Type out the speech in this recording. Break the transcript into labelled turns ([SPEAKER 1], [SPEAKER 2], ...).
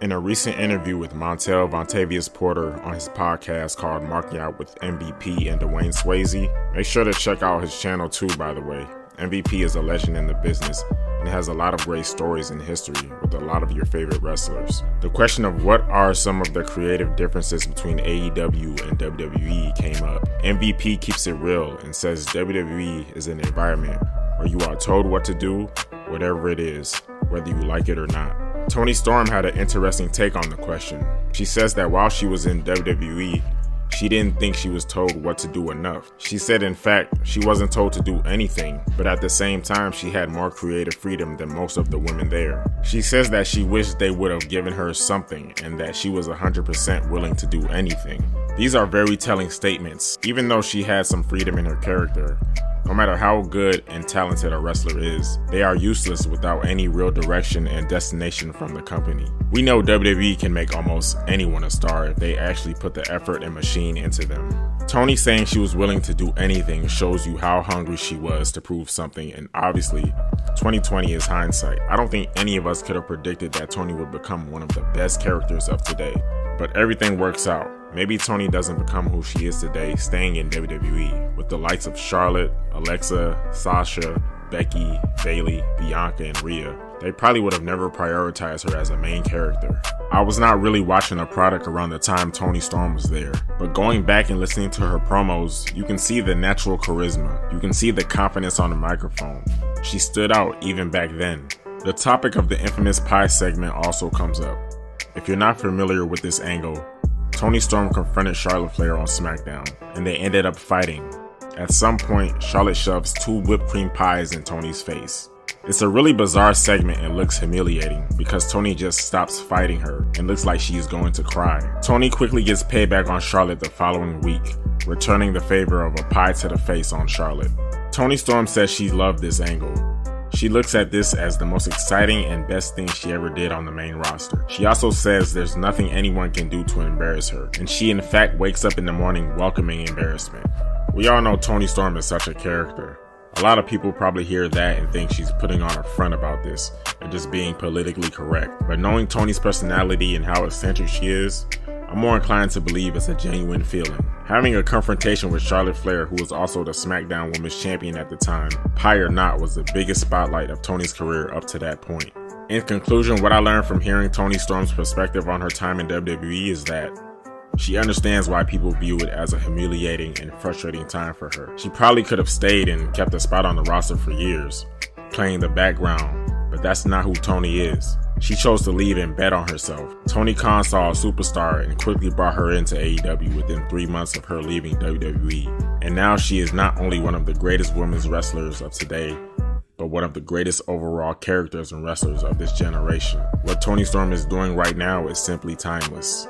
[SPEAKER 1] In a recent interview with Montel Vontavious Porter on his podcast called Marking Out with MVP and Dwayne Swayze, make sure to check out his channel too, by the way. MVP is a legend in the business and has a lot of great stories in history with a lot of your favorite wrestlers. The question of what are some of the creative differences between AEW and WWE came up. MVP keeps it real and says WWE is an environment where you are told what to do, whatever it is, whether you like it or not. Toni Storm had an interesting take on the question. She says that while she was in WWE, she didn't think she was told what to do enough. She said in fact, she wasn't told to do anything, but at the same time, she had more creative freedom than most of the women there. She says that she wished they would have given her something and that she was 100% willing to do anything. These are very telling statements. Even though she had some freedom in her character, no matter how good and talented a wrestler is, they are useless without any real direction and destination from the company. We know WWE can make almost anyone a star if they actually put the effort and machine into them. Toni saying she was willing to do anything shows you how hungry she was to prove something, and obviously 2020 is hindsight. I don't think any of us could have predicted that Toni would become one of the best characters of today, but everything works out. Maybe Toni doesn't become who she is today, staying in WWE with the likes of Charlotte, Alexa, Sasha, Becky, Bayley, Bianca, and Rhea. They probably would have never prioritized her as a main character. I was not really watching the product around the time Toni Storm was there, but going back and listening to her promos, you can see the natural charisma. You can see the confidence on the microphone. She stood out even back then. The topic of the infamous pie segment also comes up. If you're not familiar with this angle, Toni Storm confronted Charlotte Flair on SmackDown, and they ended up fighting. At some point, Charlotte shoves 2 whipped cream pies in Toni's face. It's a really bizarre segment and looks humiliating because Toni just stops fighting her and looks like she's going to cry. Toni quickly gets payback on Charlotte the following week, returning the favor of a pie to the face on Charlotte. Toni Storm says she loved this angle. She looks at this as the most exciting and best thing she ever did on the main roster. She also says there's nothing anyone can do to embarrass her, and she in fact wakes up in the morning welcoming embarrassment. We all know Toni Storm is such a character. A lot of people probably hear that and think she's putting on her front about this and just being politically correct. But knowing Toni's personality and how eccentric she is, I'm more inclined to believe it's a genuine feeling. Having a confrontation with Charlotte Flair, who was also the SmackDown Women's Champion at the time, pie or not, was the biggest spotlight of Toni's career up to that point. In conclusion, what I learned from hearing Toni Storm's perspective on her time in WWE is that she understands why people view it as a humiliating and frustrating time for her. She probably could have stayed and kept a spot on the roster for years, playing the background, but that's not who Toni is. She chose to leave and bet on herself. Tony Khan saw a superstar and quickly brought her into AEW within 3 months of her leaving WWE. And now she is not only one of the greatest women's wrestlers of today, but one of the greatest overall characters and wrestlers of this generation. What Toni Storm is doing right now is simply timeless.